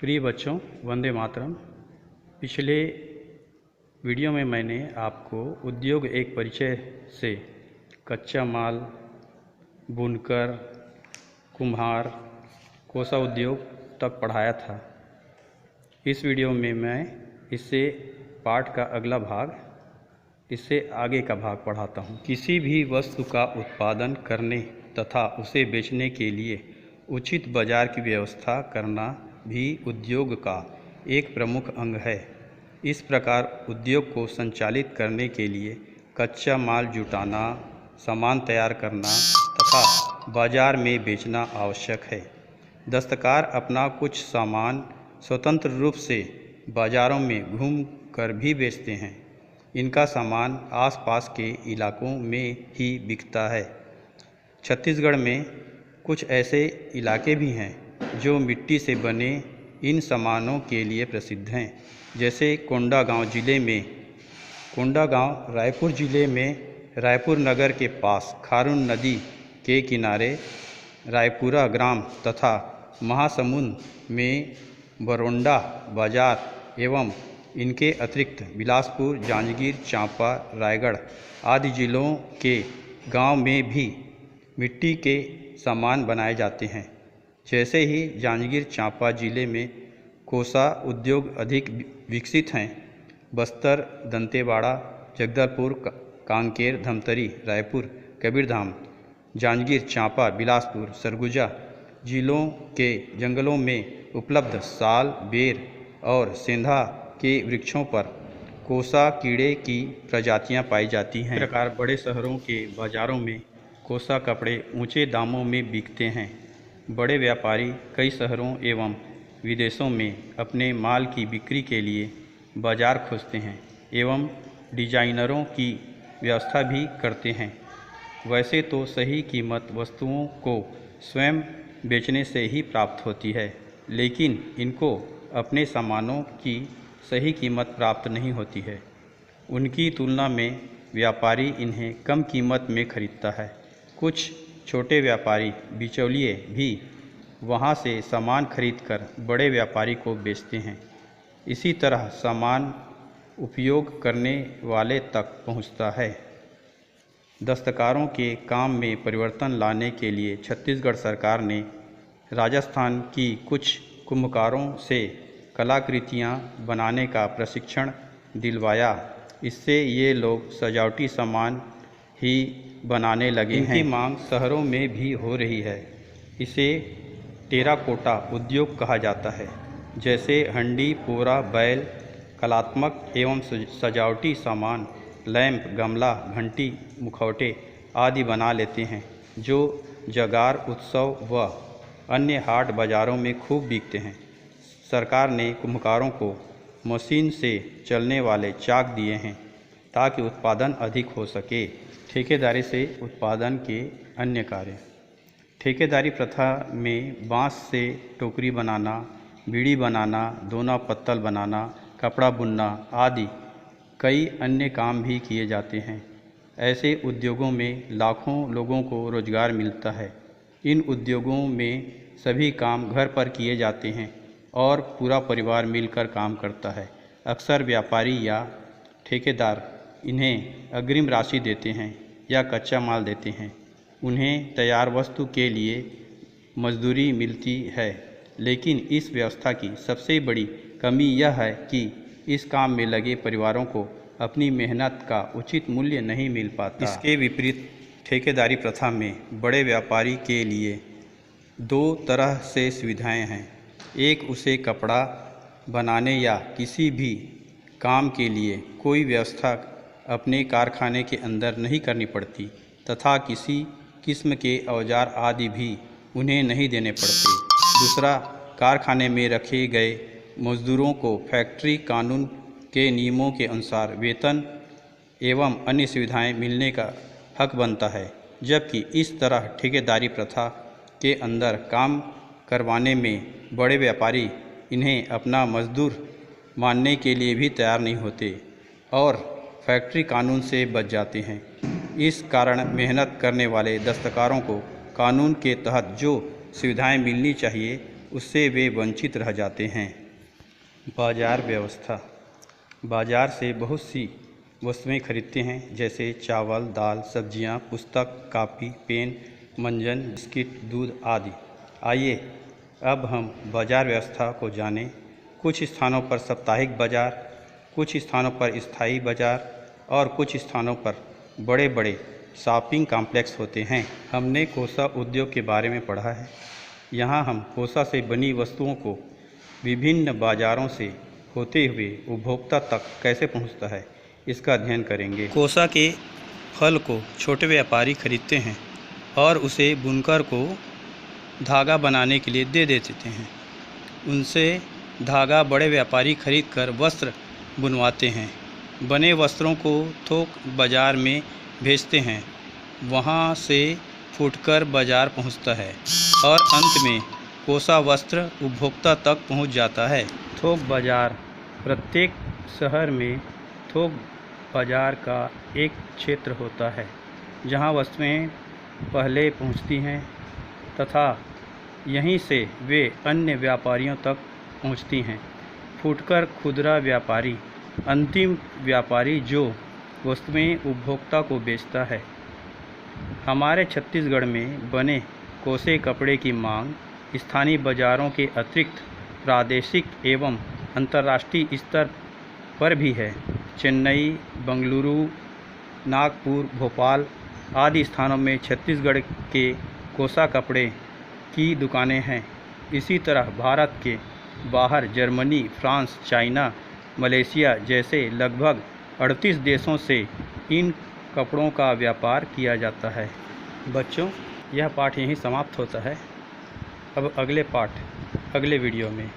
प्रिय बच्चों, वंदे मातरम। पिछले वीडियो में मैंने आपको उद्योग एक परिचय से कच्चा माल, बुनकर, कुम्हार, कोसा उद्योग तक पढ़ाया था। इस वीडियो में मैं इससे पाठ का अगला भाग, इससे आगे का भाग पढ़ाता हूँ। किसी भी वस्तु का उत्पादन करने तथा उसे बेचने के लिए उचित बाजार की व्यवस्था करना भी उद्योग का एक प्रमुख अंग है। इस प्रकार उद्योग को संचालित करने के लिए कच्चा माल जुटाना, सामान तैयार करना तथा बाजार में बेचना आवश्यक है। दस्तकार अपना कुछ सामान स्वतंत्र रूप से बाज़ारों में घूम कर भी बेचते हैं। इनका सामान आसपास के इलाकों में ही बिकता है। छत्तीसगढ़ में कुछ ऐसे इलाके भी हैं जो मिट्टी से बने इन सामानों के लिए प्रसिद्ध हैं, जैसे कोंडागांव रायपुर जिले में रायपुर नगर के पास खारून नदी के किनारे रायपुरा ग्राम तथा महासमुंद में बरोंडा बाजार एवं इनके अतिरिक्त बिलासपुर, जांजगीर चांपा, रायगढ़ आदि जिलों के गांव में भी मिट्टी के सामान बनाए जाते हैं। जैसे ही जांजगीर चांपा जिले में कोसा उद्योग अधिक विकसित हैं, बस्तर, दंतेवाड़ा, जगदलपुर, कांकेर, धमतरी, रायपुर, कबीरधाम, जांजगीर चांपा, बिलासपुर, सरगुजा जिलों के जंगलों में उपलब्ध साल, बेर और सेंधा के वृक्षों पर कोसा कीड़े की प्रजातियां पाई जाती हैं। इस प्रकार बड़े शहरों के बाज़ारों में कोसा कपड़े ऊंचे दामों में बिकते हैं। बड़े व्यापारी कई शहरों एवं विदेशों में अपने माल की बिक्री के लिए बाज़ार खोजते हैं एवं डिजाइनरों की व्यवस्था भी करते हैं। वैसे तो सही कीमत वस्तुओं को स्वयं बेचने से ही प्राप्त होती है, लेकिन इनको अपने सामानों की सही कीमत प्राप्त नहीं होती है। उनकी तुलना में व्यापारी इन्हें कम कीमत में खरीदता है। कुछ छोटे व्यापारी बिचौलिए भी वहां से सामान खरीदकर बड़े व्यापारी को बेचते हैं। इसी तरह सामान उपयोग करने वाले तक पहुंचता है। दस्तकारों के काम में परिवर्तन लाने के लिए छत्तीसगढ़ सरकार ने राजस्थान की कुछ कुम्हकारों से कलाकृतियां बनाने का प्रशिक्षण दिलवाया। इससे ये लोग सजावटी सामान ही बनाने लगे हैं। इनकी मांग शहरों में भी हो रही है। इसे टेराकोटा उद्योग कहा जाता है। जैसे हंडी, पोरा, बैल, कलात्मक एवं सजावटी सामान, लैंप, गमला, घंटी, मुखौटे आदि बना लेते हैं, जो जगार, उत्सव व अन्य हाट बाज़ारों में खूब बिकते हैं। सरकार ने कुम्हकारों को मशीन से चलने वाले चाक दिए हैं ताकि उत्पादन अधिक हो सके। ठेकेदारी से उत्पादन के अन्य कार्य। ठेकेदारी प्रथा में बांस से टोकरी बनाना, बीड़ी बनाना, दोना पत्तल बनाना, कपड़ा बुनना आदि कई अन्य काम भी किए जाते हैं। ऐसे उद्योगों में लाखों लोगों को रोजगार मिलता है। इन उद्योगों में सभी काम घर पर किए जाते हैं और पूरा परिवार मिलकर काम करता है। अक्सर व्यापारी या ठेकेदार इन्हें अग्रिम राशि देते हैं या कच्चा माल देते हैं। उन्हें तैयार वस्तु के लिए मजदूरी मिलती है, लेकिन इस व्यवस्था की सबसे बड़ी कमी यह है कि इस काम में लगे परिवारों को अपनी मेहनत का उचित मूल्य नहीं मिल पाता। इसके विपरीत ठेकेदारी प्रथा में बड़े व्यापारी के लिए दो तरह से सुविधाएं हैं। एक, उसे कपड़ा बनाने या किसी भी काम के लिए कोई व्यवस्था अपने कारखाने के अंदर नहीं करनी पड़ती तथा किसी किस्म के औजार आदि भी उन्हें नहीं देने पड़ते। दूसरा, कारखाने में रखे गए मजदूरों को फैक्ट्री कानून के नियमों के अनुसार वेतन एवं अन्य सुविधाएं मिलने का हक बनता है। जबकि इस तरह ठेकेदारी प्रथा के अंदर काम करवाने में बड़े व्यापारी इन्हें अपना मजदूर मानने के लिए भी तैयार नहीं होते और फैक्ट्री कानून से बच जाते हैं। इस कारण मेहनत करने वाले दस्तकारों को कानून के तहत जो सुविधाएं मिलनी चाहिए उससे वे वंचित रह जाते हैं। बाज़ार व्यवस्था। बाज़ार से बहुत सी वस्तुएं खरीदते हैं, जैसे चावल, दाल, सब्जियां, पुस्तक, कापी, पेन, मंजन, बिस्किट, दूध आदि। आइए अब हम बाज़ार व्यवस्था को जानें। कुछ स्थानों पर साप्ताहिक बाज़ार, कुछ स्थानों पर स्थायी बाज़ार और कुछ स्थानों पर बड़े बड़े शॉपिंग कॉम्प्लेक्स होते हैं। हमने कोसा उद्योग के बारे में पढ़ा है। यहाँ हम कोसा से बनी वस्तुओं को विभिन्न बाज़ारों से होते हुए उपभोक्ता तक कैसे पहुँचता है, इसका अध्ययन करेंगे। कोसा के फल को छोटे व्यापारी खरीदते हैं और उसे बुनकर को धागा बनाने के लिए दे देते हैं। उनसे धागा बड़े व्यापारी खरीद कर वस्त्र बुनवाते हैं। बने वस्त्रों को थोक बाज़ार में भेजते हैं, वहाँ से फूटकर बाज़ार पहुँचता है और अंत में कोसा वस्त्र उपभोक्ता तक पहुँच जाता है। थोक बाज़ार। प्रत्येक शहर में थोक बाज़ार का एक क्षेत्र होता है जहाँ वस्तुएं पहले पहुँचती हैं तथा यहीं से वे अन्य व्यापारियों तक पहुँचती हैं। फुटकर खुदरा व्यापारी। अंतिम व्यापारी जो वस्तुएं उपभोक्ता को बेचता है। हमारे छत्तीसगढ़ में बने कोसे कपड़े की मांग स्थानीय बाज़ारों के अतिरिक्त प्रादेशिक एवं अंतर्राष्ट्रीय स्तर पर भी है। चेन्नई, बेंगलुरु, नागपुर, भोपाल आदि स्थानों में छत्तीसगढ़ के कोसा कपड़े की दुकानें हैं। इसी तरह भारत के बाहर जर्मनी, फ्रांस, चाइना, मलेशिया जैसे लगभग 38 देशों से इन कपड़ों का व्यापार किया जाता है। बच्चों, यह पाठ यहीं समाप्त होता है। अब अगले पाठ अगले वीडियो में।